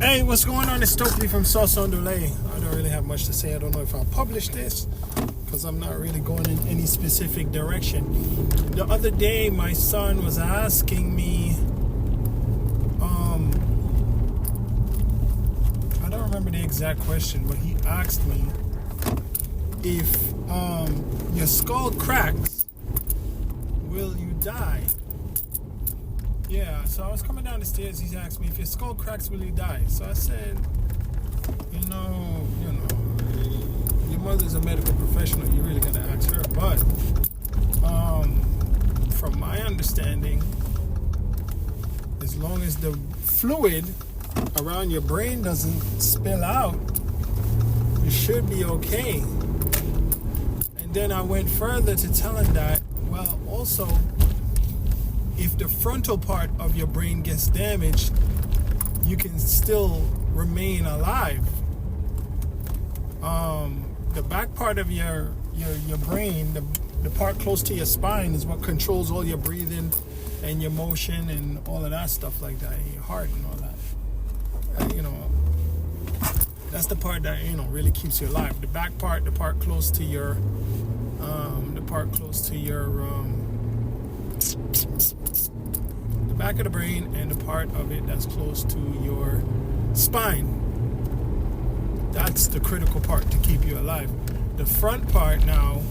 Hey, what's going on? It's Stokely from Frontal Lobe. I don't really have much to say. I don't know if I'll publish this because I'm not really going in any specific direction. The other day, my son was asking me, I don't remember the exact question, but he asked me if your skull cracks, will you die? Yeah, so I was coming down the stairs. He asked me, if your skull cracks, will you die? So I said, you know, your mother's a medical professional. You really got to ask her. But from my understanding, as long as the fluid around your brain doesn't spill out, you should be okay. And then I went further to tell him that, well, also, if the frontal part of your brain gets damaged, you can still remain alive. The back part of your brain, the part close to your spine, is what controls all your breathing and your motion and all of that stuff like that, and your heart and all that. That's the part that really keeps you alive. The back part, the part close to your, the back of the brain, and the part of it that's close to your spine. That's the critical part to keep you alive. The front part now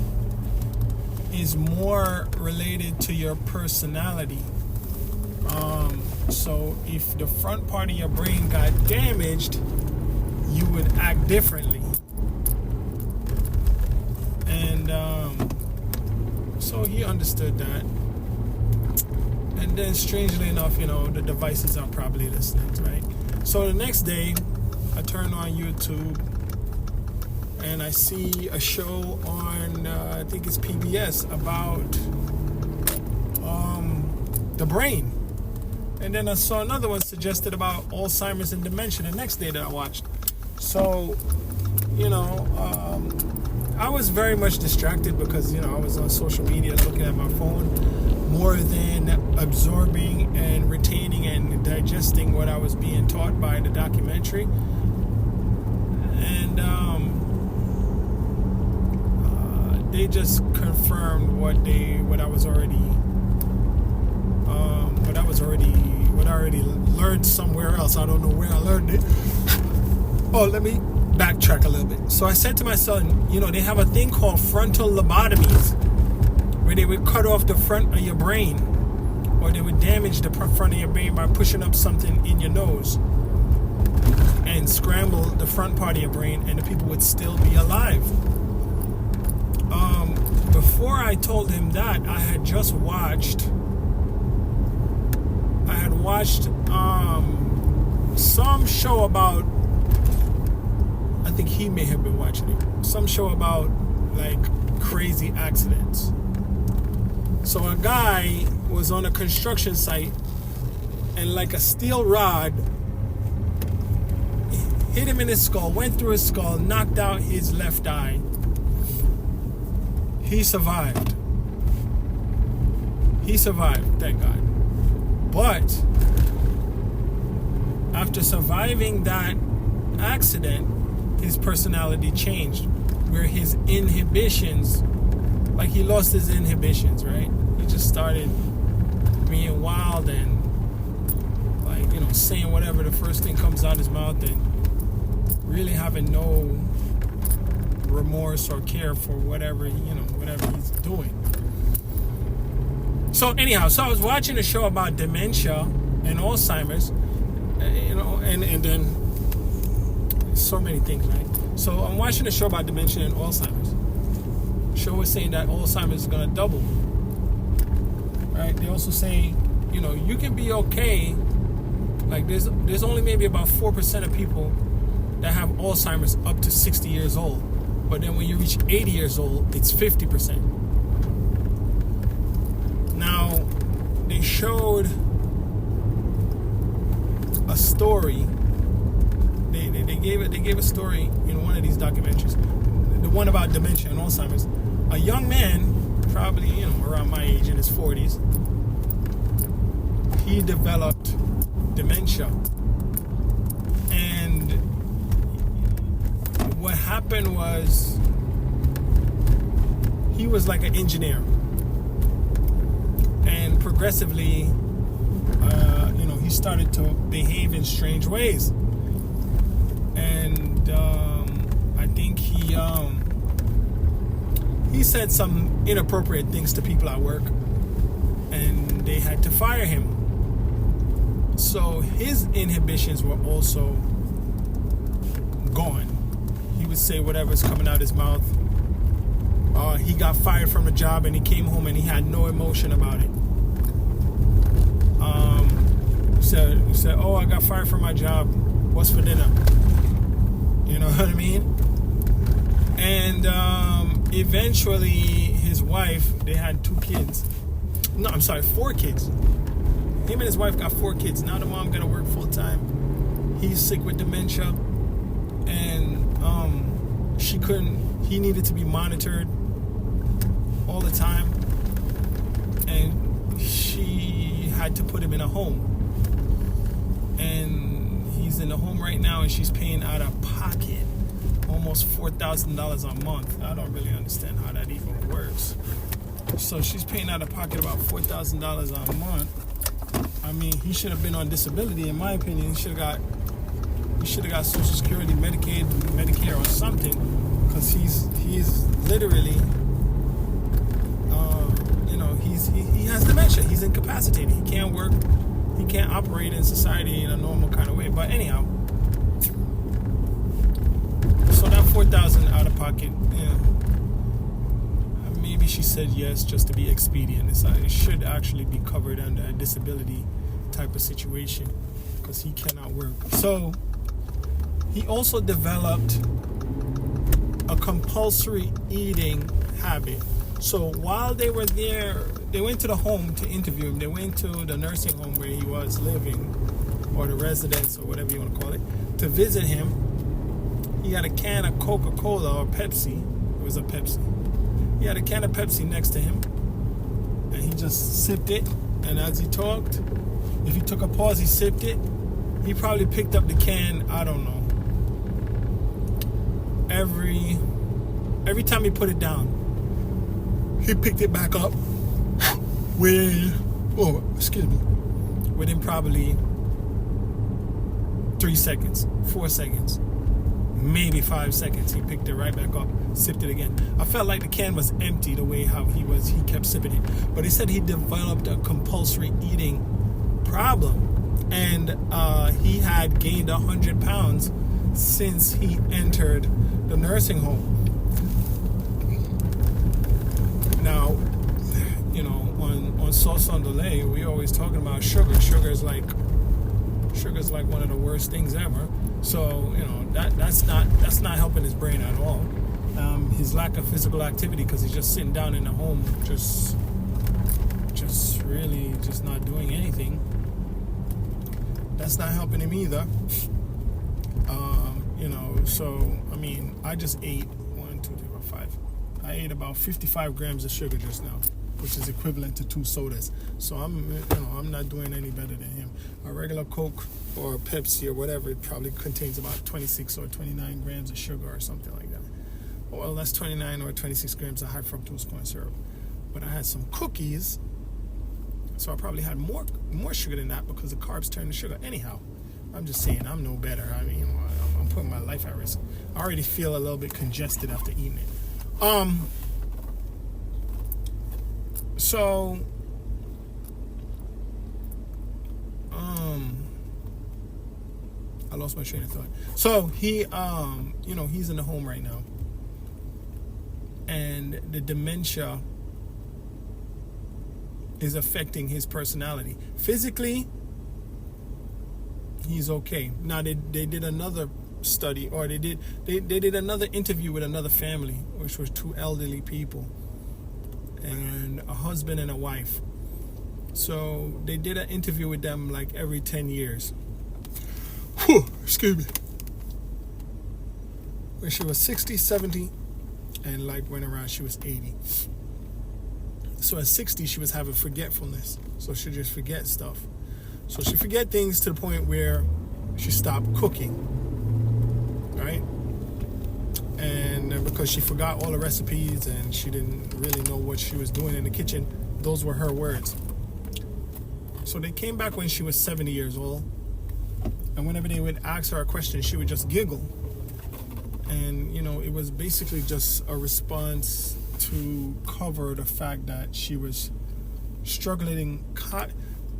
is more related to your personality. So if the front part of your brain got damaged, you would act differently. And so he understood that. And then, strangely enough, the devices are probably listening, right? So the next day, I turn on YouTube, and I see a show on, I think it's PBS, about the brain. And then I saw another one suggested about Alzheimer's and dementia the next day that I watched. So, I was very much distracted because, I was on social media looking at my phone more than absorbing and retaining and digesting what I was being taught by the documentary. And they just confirmed what I already learned somewhere else. I don't know where I learned it. Oh, let me backtrack a little bit. So I said to my son, they have a thing called frontal lobotomies, where they would cut off the front of your brain, or they would damage the front of your brain by pushing up something in your nose and scramble the front part of your brain, and the people would still be alive. Before I told him that, I had watched some show about, I think he may have been watching it, some show about like crazy accidents. So a guy was on a construction site, and like a steel rod hit him in his skull, went through his skull, knocked out his left eye. He survived. Thank God. But after surviving that accident, his personality changed, where his inhibitions, like he lost his inhibitions, right? He just started being wild and saying whatever the first thing comes out his mouth, and really having no remorse or care for whatever he's doing. So anyhow, I was watching a show about dementia and Alzheimer's, and then so many things, right? So I'm watching a show about dementia and Alzheimer's. The show was saying that Alzheimer's is going to double, right? They also say, you can be okay. Like there's only maybe about 4% of people that have Alzheimer's up to 60 years old. But then when you reach 80 years old, it's 50%. Now, they showed a story. They gave a story in one of these documentaries, the one about dementia and Alzheimer's. A young man, probably around my age, in his 40s, he developed dementia, and happened was he was like an engineer, and progressively, he started to behave in strange ways, and I think he said some inappropriate things to people at work, and they had to fire him. So his inhibitions were also gone. He would say whatever's coming out his mouth. He got fired from a job and he came home and he had no emotion about it. He said, "Oh, I got fired from my job. What's for dinner?" You know what I mean? And eventually his wife, they had 4 kids. Him and his wife got 4 kids. Now the mom got to work full time. He's sick with dementia, and he needed to be monitored all the time, and she had to put him in a home. And he's in the home right now, and she's paying out of pocket almost $4,000 a month. I don't really understand how that even works. So she's paying out of pocket about $4,000 a month. I mean, he should have been on disability, in my opinion. He should have got Social Security, Medicaid, Medicare, or something, because he's literally, he has dementia. He's incapacitated. He can't work. He can't operate in society in a normal kind of way. But anyhow, so that $4,000 out of pocket, maybe she said yes just to be expedient. It should actually be covered under a disability type of situation, because he cannot work. So he also developed a compulsory eating habit. So while they were there, they went to the home to interview him. They went to the nursing home where he was living, or the residence, or whatever you want to call it, to visit him. He had a can of Coca-Cola or Pepsi. It was a Pepsi. He had a can of Pepsi next to him, and he just sipped it. And as he talked, if he took a pause, he sipped it. He probably picked up the can, I don't know, every time he put it down, he picked it back up within probably 3 seconds, 4 seconds, maybe 5 seconds. He picked it right back up, sipped it again. I felt like the can was empty the way how he kept sipping it. But he said he developed a compulsory eating problem, and he had gained 100 pounds since he entered the nursing home. Now, on Sauce on Delay, we always talking about sugar. Sugar's like one of the worst things ever. So that's not helping his brain at all. His lack of physical activity, because he's just sitting down in the home, just really not doing anything. That's not helping him either. So I mean, I just ate 1, 2, 3, 4, 5. I ate about 55 grams of sugar just now, which is equivalent to 2 sodas. So I'm not doing any better than him. A regular Coke or Pepsi or whatever, it probably contains about 26 or 29 grams of sugar or something like that. Well, that's 29 or 26 grams of high fructose corn syrup. But I had some cookies, so I probably had more sugar than that, because the carbs turn to sugar. Anyhow, I'm just saying I'm no better. I mean, I'm putting my life at risk. I already feel a little bit congested after eating it. So I lost my train of thought. So he he's in the home right now, and the dementia is affecting his personality. Physically, he's okay. Now they did another study, or they did another interview with another family, which was 2 elderly people and a husband and a wife. So they did an interview with them like every 10 years. Excuse me. When she was 60, 70, and like went around, she was 80. So at 60, she was having forgetfulness. So she just forget stuff. So she forget things to the point where she stopped cooking. Right? And because she forgot all the recipes and she didn't really know what she was doing in the kitchen, those were her words. So they came back when she was 70 years old, and whenever they would ask her a question, she would just giggle. And, it was basically just a response to cover the fact that she was struggling,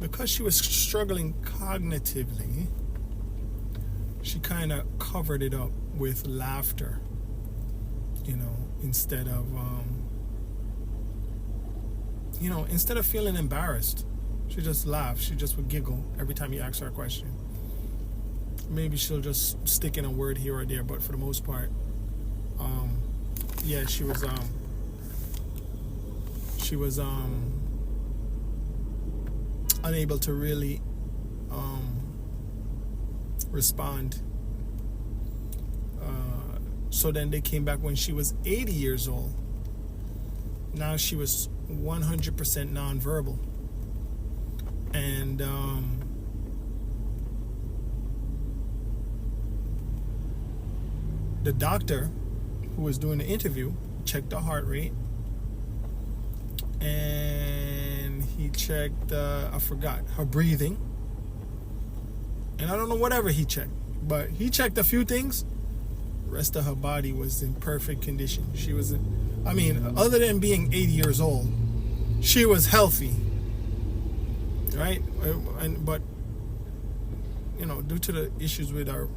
because she was struggling cognitively, she kind of covered it up with laughter, instead of, instead of feeling embarrassed. She just laughed. She just would giggle every time you ask her a question. Maybe she'll just stick in a word here or there, but for the most part, she was unable to really respond. So then they came back when she was 80 years old. Now she was 100% nonverbal. And the doctor who was doing the interview checked the heart rate, and he checked I forgot her breathing, and I don't know whatever he checked, but he checked a few things. The rest of her body was in perfect condition. She was, other than being 80 years old, she was healthy, right? But due to the issues with her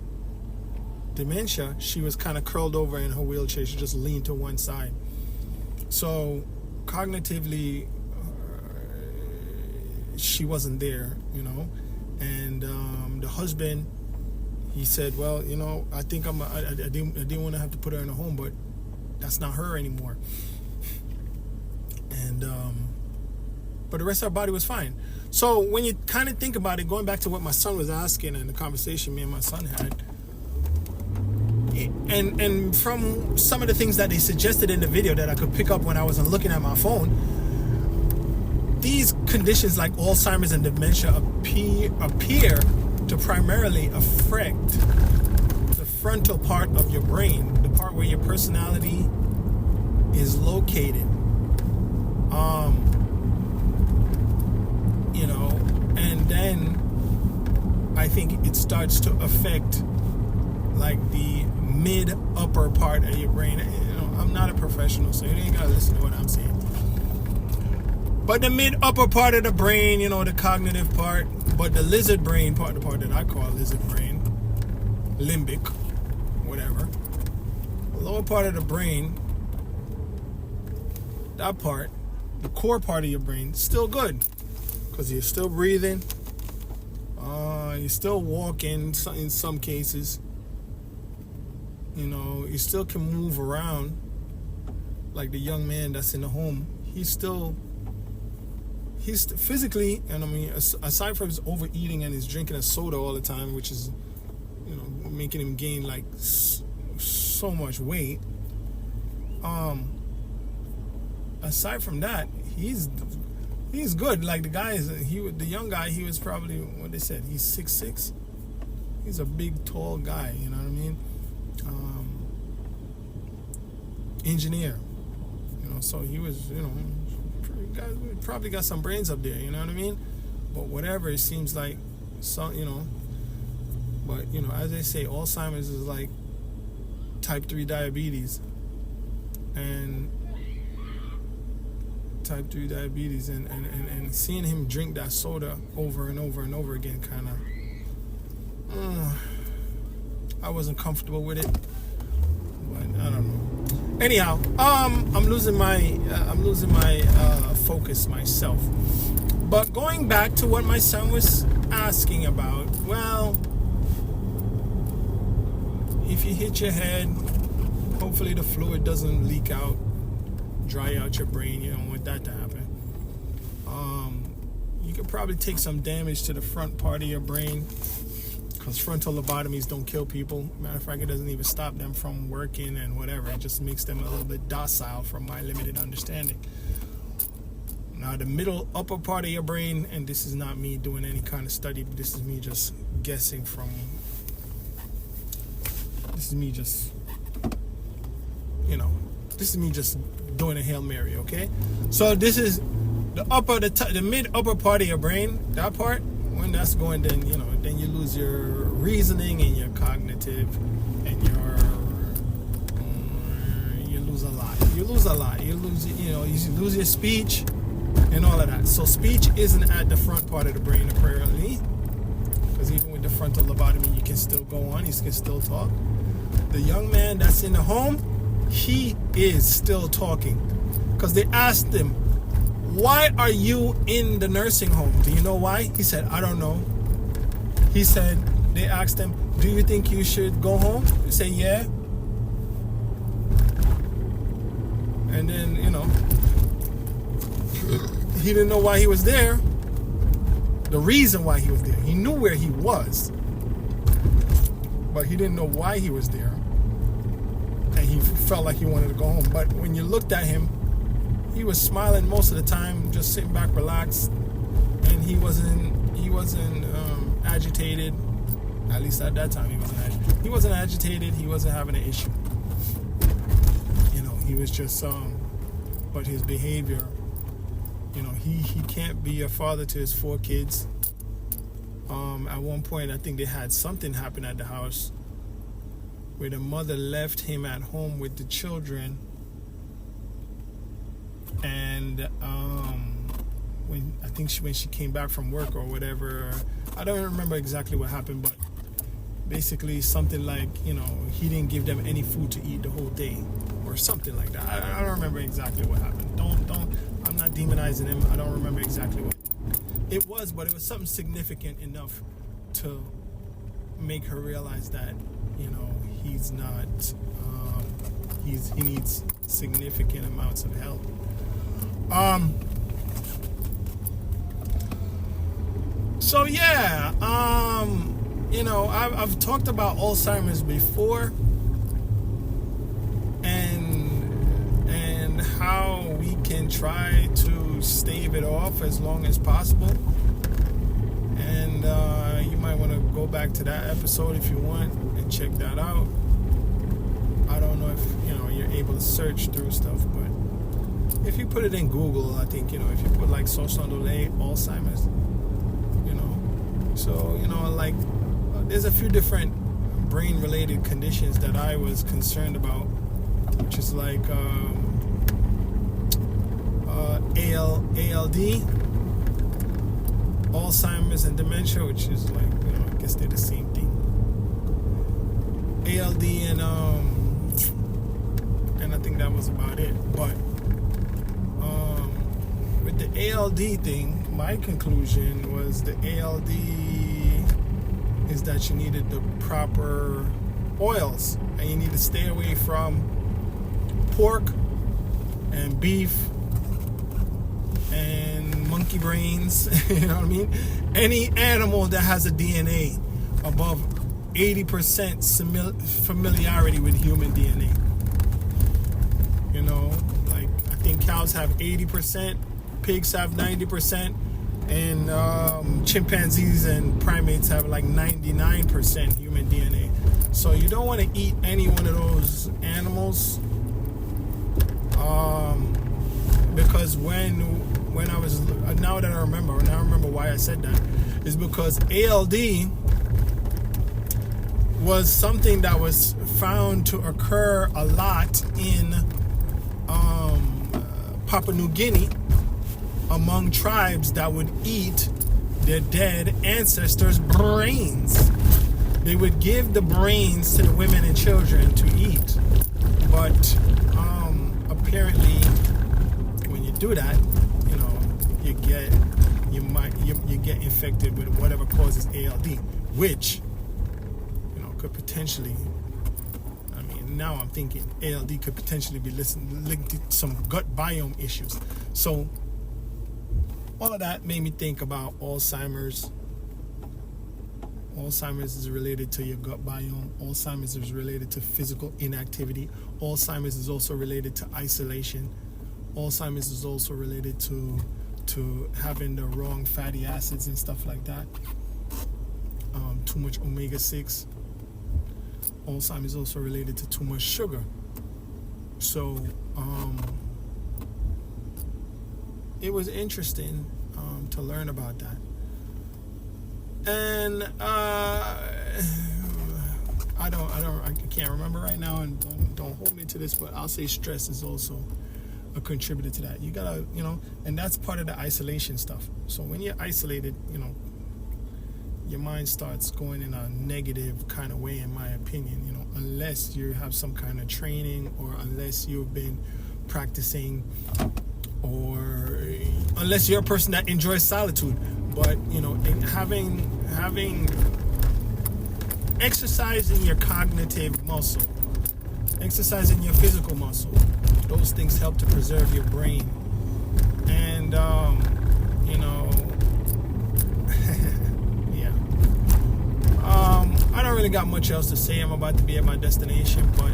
dementia, she was kind of curled over in her wheelchair. She just leaned to one side. So cognitively, she wasn't there, And the husband, he said, well, I think I didn't want to have to put her in a home, but that's not her anymore. And but the rest of her body was fine. So when you kind of think about it, going back to what my son was asking and the conversation me and my son had, and from some of the things that they suggested in the video that I could pick up when I wasn't looking at my phone, these conditions like Alzheimer's and dementia appear to primarily affect the frontal part of your brain, the part where your personality is located. And then I think it starts to affect like the mid upper part of your brain. I'm not a professional, so you ain't gotta listen to what I'm saying. But the mid upper part of the brain, the cognitive part, but the lizard brain part, the part that I call lizard brain, limbic, whatever. The lower part of the brain, that part, the core part of your brain, still good. Because you're still breathing. You're still walking in some cases. You still can move around. Like the young man that's in the home, he's physically, and aside from his overeating and his drinking a soda all the time, which is, making him gain like so much weight. Aside from that, he's good. Like the young guy, he was probably, what they said, he's 6'6". He's a big, tall guy, you know what I mean? Engineer, so he was, probably got some brains up there, you know what I mean? But whatever, it seems like some, but as they say, Alzheimer's is like type 3 diabetes, and seeing him drink that soda over and over and over again kind of I wasn't comfortable with it, but I don't know. Anyhow, I'm losing my focus myself. But going back to what my son was asking about, well, if you hit your head, hopefully the fluid doesn't leak out, dry out your brain. You don't want that to happen. You could probably take some damage to the front part of your brain, because frontal lobotomies don't kill people. Matter of fact, it doesn't even stop them from working and whatever. It just makes them a little bit docile from my limited understanding. Now, the middle upper part of your brain, and this is not me doing any kind of study, but this is me just guessing from, this is me just This is me just doing a Hail Mary, okay? So this is the mid upper part of your brain. That part, when that's going, then then you lose your reasoning and your cognitive, and you lose a lot. You lose your speech and all of that. So speech isn't at the front part of the brain apparently, because even with the frontal lobotomy, you can still go on. You can still talk. The young man that's in the home, he is still talking, because they asked him, "Why are you in the nursing home? Do you know why?" He said, "I don't know." He said, they asked him, "Do you think you should go home?" He said, "Yeah." And then, he didn't know why he was there. The reason why he was there. He knew where he was, but he didn't know why he was there. And he felt like he wanted to go home. But when you looked at him, he was smiling most of the time, just sitting back, relaxed, and he wasn't agitated. At least at that time, he wasn't agitated. He wasn't agitated. He wasn't having an issue. He was just but his behavior. He can't be a father to his 4 kids. At one point, I think they had something happen at the house where the mother left him at home with the children. And when she came back from work or whatever, I don't remember exactly what happened, but basically something like, he didn't give them any food to eat the whole day or something like that. I don't remember exactly what happened. I'm not demonizing him. I don't remember exactly what it was, but it was something significant enough to make her realize that, he's not, he needs significant amounts of help. So yeah, I've talked about Alzheimer's before, and how we can try to stave it off as long as possible. And you might want to go back to that episode if you want and check that out. I don't know if you're able to search through stuff, but if you put it in Google, I think if you put like Frontal Lobe, Alzheimer's, so like there's a few different brain-related conditions that I was concerned about, which is like ALD, Alzheimer's, and dementia, which is like I guess they're the same thing. ALD and I think that was about it. But with the ALD thing, my conclusion was the ALD is that you needed the proper oils, and you need to stay away from pork and beef and monkey brains. You know what I mean? Any animal that has a DNA above 80% familiarity with human DNA. Like I think cows have 80%, pigs have 90%, and chimpanzees and primates have like 99% human DNA. So you don't want to eat any one of those animals, because when I was, now I remember why I said that, is because ALD was something that was found to occur a lot in Papua New Guinea among tribes that would eat their dead ancestors' brains. They would give the brains to the women and children to eat. But apparently, when you do that, you get infected with whatever causes ALD, which could potentially. Now I'm thinking ALD could potentially be linked to some gut biome issues. So all of that made me think about Alzheimer's. Alzheimer's is related to your gut biome. Alzheimer's is related to physical inactivity. Alzheimer's is also related to isolation. Alzheimer's is also related to having the wrong fatty acids and stuff like that. Too much omega-6. Alzheimer's is also related to too much sugar. So it was interesting to learn about that. And I can't remember right now, and don't hold me to this, but I'll say stress is also a contributor to that. You gotta, and that's part of the isolation stuff. So when you're isolated, your mind starts going in a negative kind of way, in my opinion, unless you have some kind of training, or unless you've been practicing, or unless you're a person that enjoys solitude. But in having exercising your cognitive muscle, exercising your physical muscle, those things help to preserve your brain. And yeah. I don't really got much else to say. I'm about to be at my destination, but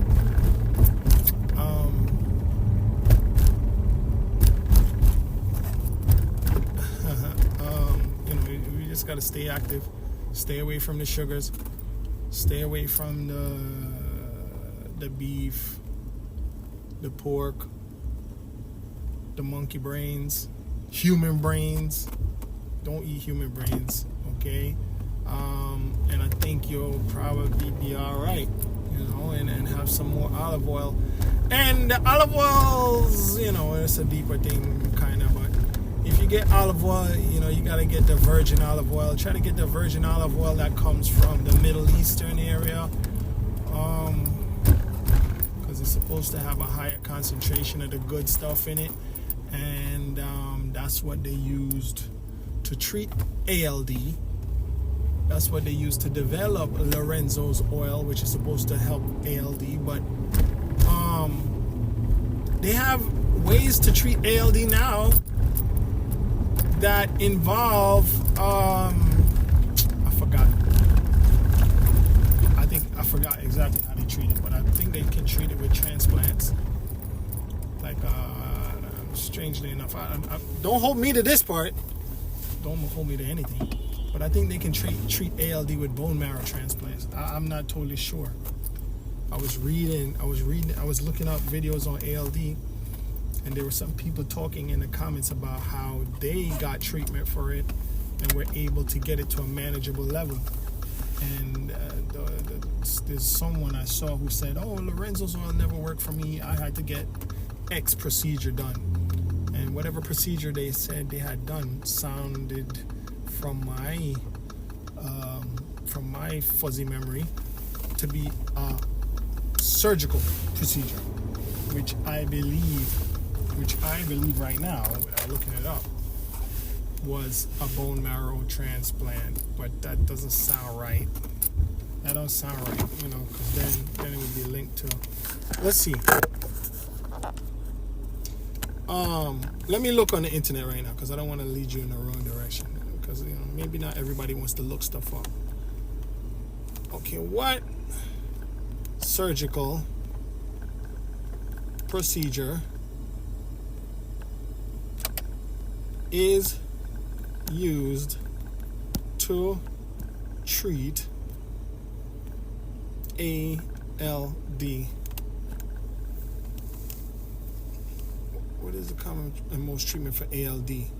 we just gotta stay active, stay away from the sugars, stay away from the beef, the pork, the monkey brains, human brains. Don't eat human brains, okay? And I think you'll probably be all right, and have some more olive oil. And the olive oils, it's a deeper thing, kind of, but if you get olive oil, you got to get the virgin olive oil. Try to get the virgin olive oil that comes from the Middle Eastern area, because it's supposed to have a higher concentration of the good stuff in it, and that's what they used to treat ALD. That's what they used to develop Lorenzo's oil, which is supposed to help ALD. But they have ways to treat ALD now that involve I forgot exactly how they treat it, but I think they can treat it with transplants. Like strangely enough, I don't hold me to this part. Don't hold me to anything. But I think they can treat ALD with bone marrow transplants. I'm not totally sure. I was looking up videos on ALD, and there were some people talking in the comments about how they got treatment for it and were able to get it to a manageable level. And there's someone I saw who said, "Oh, Lorenzo's oil never worked for me. I had to get X procedure done." And whatever procedure they said they had done sounded, from my fuzzy memory, to be a surgical procedure, which I believe right now, without looking it up, was a bone marrow transplant. But that doesn't sound right. That don't sound right, because then it would be linked to. Let's see. Let me look on the internet right now, because I don't want to lead you in the wrong direction. Because maybe not everybody wants to look stuff up. Okay, what surgical procedure is used to treat ALD? What is the common and most treatment for ALD?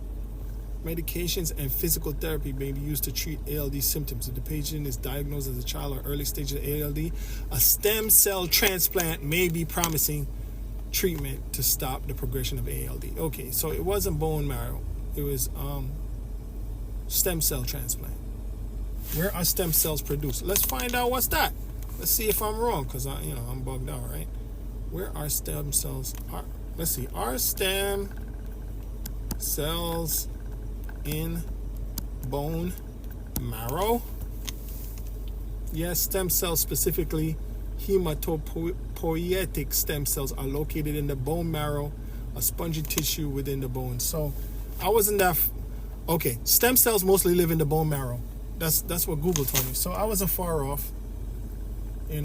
Medications and physical therapy may be used to treat ALD symptoms. If the patient is diagnosed as a child or early stage of ALD, a stem cell transplant may be promising treatment to stop the progression of ALD. Okay, so it wasn't bone marrow. It was stem cell transplant. Where are stem cells produced? Let's find out what's that. Let's see if I'm wrong, because I'm bugged out, right? Where are stem cells? Let's see. Are stem cells in bone marrow? Yes, stem cells, specifically hematopoietic stem cells, are located in the bone marrow, a spongy tissue within the bone. So I wasn't that okay. Stem cells mostly live in the bone marrow. That's what Google told me. So I wasn't far off. I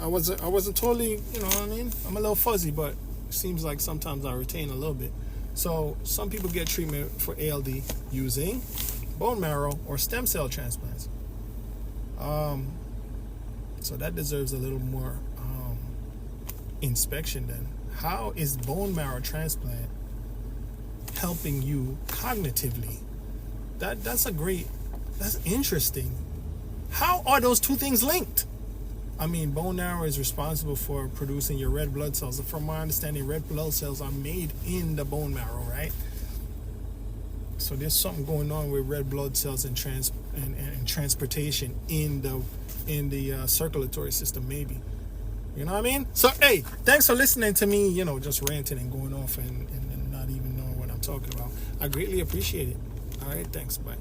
wasn't totally, what I mean? I'm a little fuzzy, but it seems like sometimes I retain a little bit. So some people get treatment for ALD using bone marrow or stem cell transplants. So that deserves a little more inspection then. How is bone marrow transplant helping you cognitively? That's interesting. How are those two things linked? I mean, bone marrow is responsible for producing your red blood cells. From my understanding, red blood cells are made in the bone marrow, right? So there's something going on with red blood cells and transportation in the circulatory system, maybe. You know what I mean? So, hey, thanks for listening to me, just ranting and going off and not even knowing what I'm talking about. I greatly appreciate it. All right, thanks. Bye.